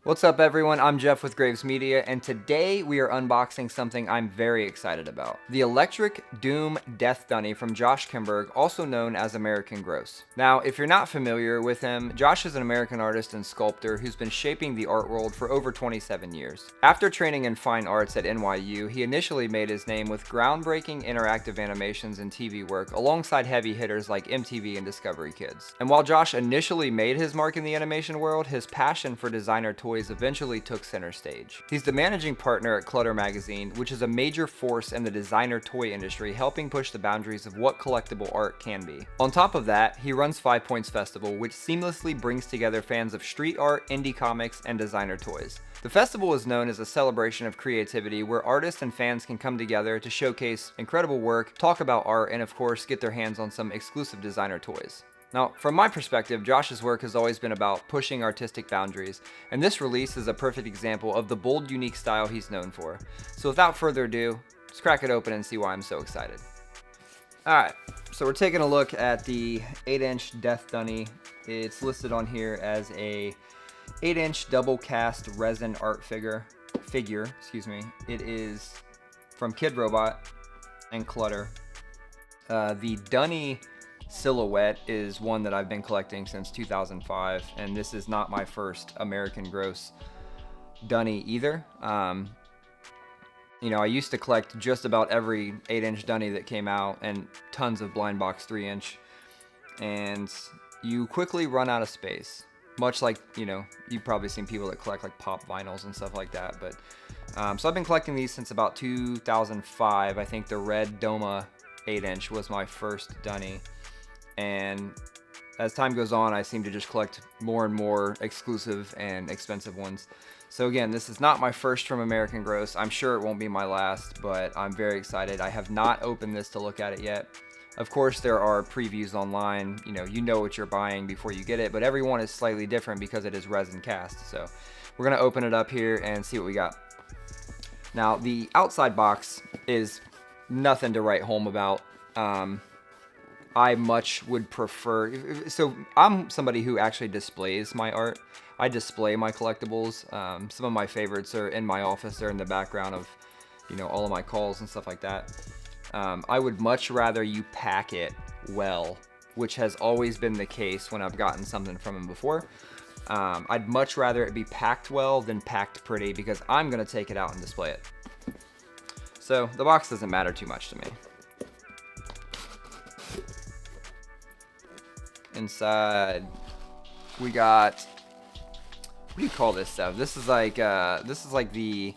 What's up everyone, I'm Jeff with Graves Media, and today we are unboxing something I'm very excited about. The electric Doom Dunny from Josh Kimberg, also known as American Gross. Now, if you're not familiar with him, Josh is an American artist and sculptor who's been shaping the art world for over 27 years. After training in fine arts at NYU, he initially made his name with groundbreaking interactive animations and TV work alongside heavy hitters like MTV and Discovery Kids. And while Josh initially made his mark in the animation world, his passion for designer toys eventually took center stage. He's the managing partner at Clutter magazine, which is a major force in the designer toy industry, helping push the boundaries of what collectible art can be. On top of that, he runs 5 Points Festival, which seamlessly brings together fans of street art, indie comics, and designer toys. The festival is known as a celebration of creativity where artists and fans can come together to showcase incredible work, talk about art, and of course get their hands on some exclusive designer toys. Now, from my perspective, Josh's work has always been about pushing artistic boundaries, and this release is a perfect example of the bold, unique style he's known for. So without further ado, let's crack it open and see why I'm so excited. Alright, so we're taking a look at the 8-inch Death Dunny. It's listed on here as a 8-inch double cast resin art figure. It is from Kid Robot and Clutter. The Dunny silhouette is one that I've been collecting since 2005, and this is not my first American Gross Dunny either. I used to collect just about every 8-inch Dunny that came out and tons of blind box 3-inch, and you quickly run out of space. Much like, you've probably seen people that collect like pop vinyls and stuff like that. But so I've been collecting these since about 2005. I think the red Doma 8-inch was my first Dunny. And as time goes on, I seem to just collect more and more exclusive and expensive ones. So again, this is not my first from American Gross. I'm sure it won't be my last, but I'm very excited. I have not opened this to look at it yet. Of course, there are previews online. You know what you're buying before you get it, but every one is slightly different because it is resin cast. So we're gonna open it up here and see what we got. Now, the outside box is nothing to write home about. I much would prefer, so I'm somebody who actually displays my art. I display my collectibles. Some of my favorites are in my office. They're in the background of, all of my calls and stuff like that. I would much rather you pack it well, which has always been the case when I've gotten something from him before. I'd much rather it be packed well than packed pretty because I'm gonna take it out and display it. So the box doesn't matter too much to me. Inside, we got, what do you call this stuff? This is like the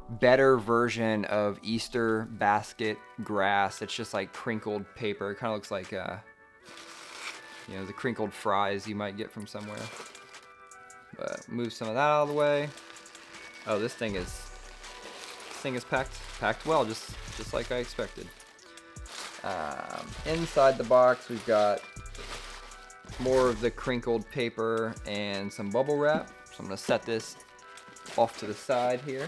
better version of Easter basket grass. It's just like crinkled paper. It kind of looks like, the crinkled fries you might get from somewhere. But move some of that out of the way. Oh, this thing is packed well, just like I expected. Inside the box, we've got more of the crinkled paper and some bubble wrap. So I'm gonna set this off to the side here.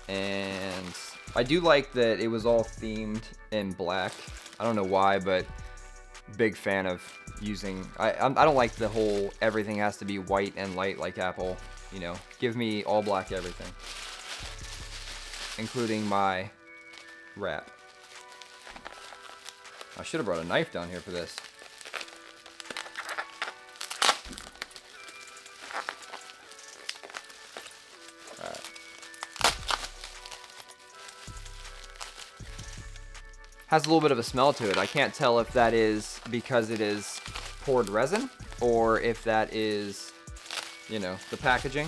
And I do like that it was all themed in black. I don't know why, but big fan of using, I don't like the whole everything has to be white and light like Apple. Give me all black everything, including my wrap. I should have brought a knife down here for this. Alright. Has a little bit of a smell to it. I can't tell if that is because it is poured resin or if that is, the packaging.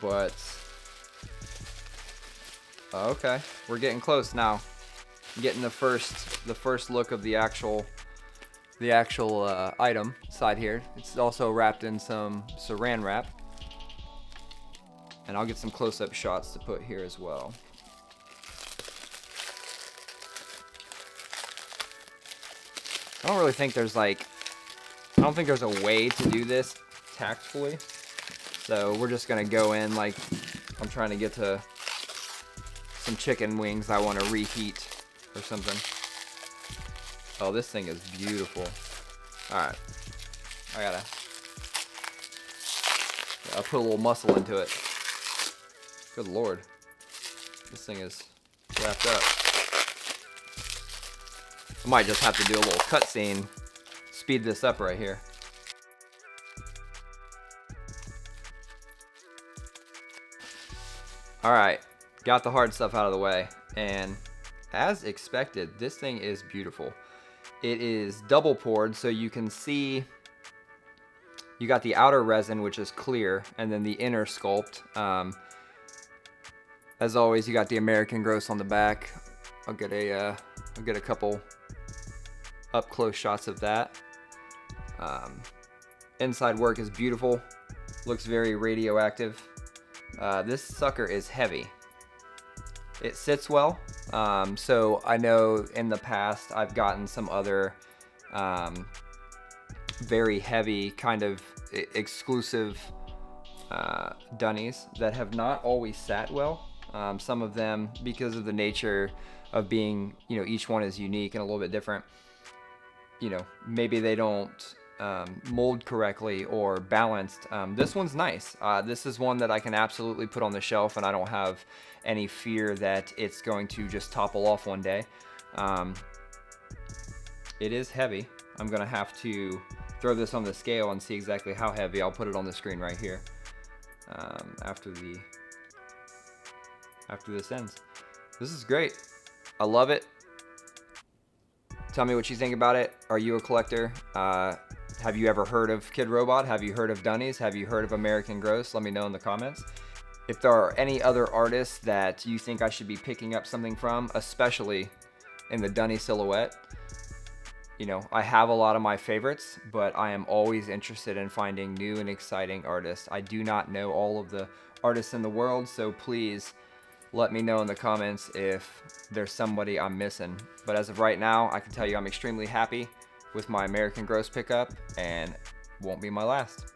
But okay, we're getting close now. Getting the first look of the actual item side here. It's also wrapped in some saran wrap, and I'll get some close-up shots to put here as well. I don't think there's a way to do this tactfully, so we're just gonna go in like I'm trying to get to some chicken wings I want to reheat or something. Oh, this thing is beautiful. Alright. I gotta put a little muscle into it. Good Lord. This thing is wrapped up. I might just have to do a little cutscene, speed this up right here. Alright, got the hard stuff out of the way, and as expected, this thing is beautiful. It is double poured, so you can see you got the outer resin, which is clear, and then the inner sculpt. As always, you got the American Gross on the back. I'll get a couple up close shots of that. Inside work is beautiful. Looks very radioactive. This sucker is heavy. It sits well. So I know in the past I've gotten some other very heavy kind of exclusive Dunnies that have not always sat well. Some of them, because of the nature of being, you know, each one is unique and a little bit different, you know, maybe they don't mold correctly or balanced. This one's nice. This is one that I can absolutely put on the shelf, and I don't have any fear that it's going to just topple off one day. It is heavy. I'm gonna have to throw this on the scale and see exactly how heavy. I'll put it on the screen right here after this ends. This is great. I love it. Tell me what you think about it. Are you a collector? Have you ever heard of Kid Robot? Have you heard of Dunnies? Have you heard of American Gross? Let me know in the comments. If there are any other artists that you think I should be picking up something from, especially in the Dunny silhouette. You know, I have a lot of my favorites, but I am always interested in finding new and exciting artists. I do not know all of the artists in the world, so please let me know in the comments if there's somebody I'm missing. But as of right now, I can tell you I'm extremely happy with my American Gross pickup, and won't be my last.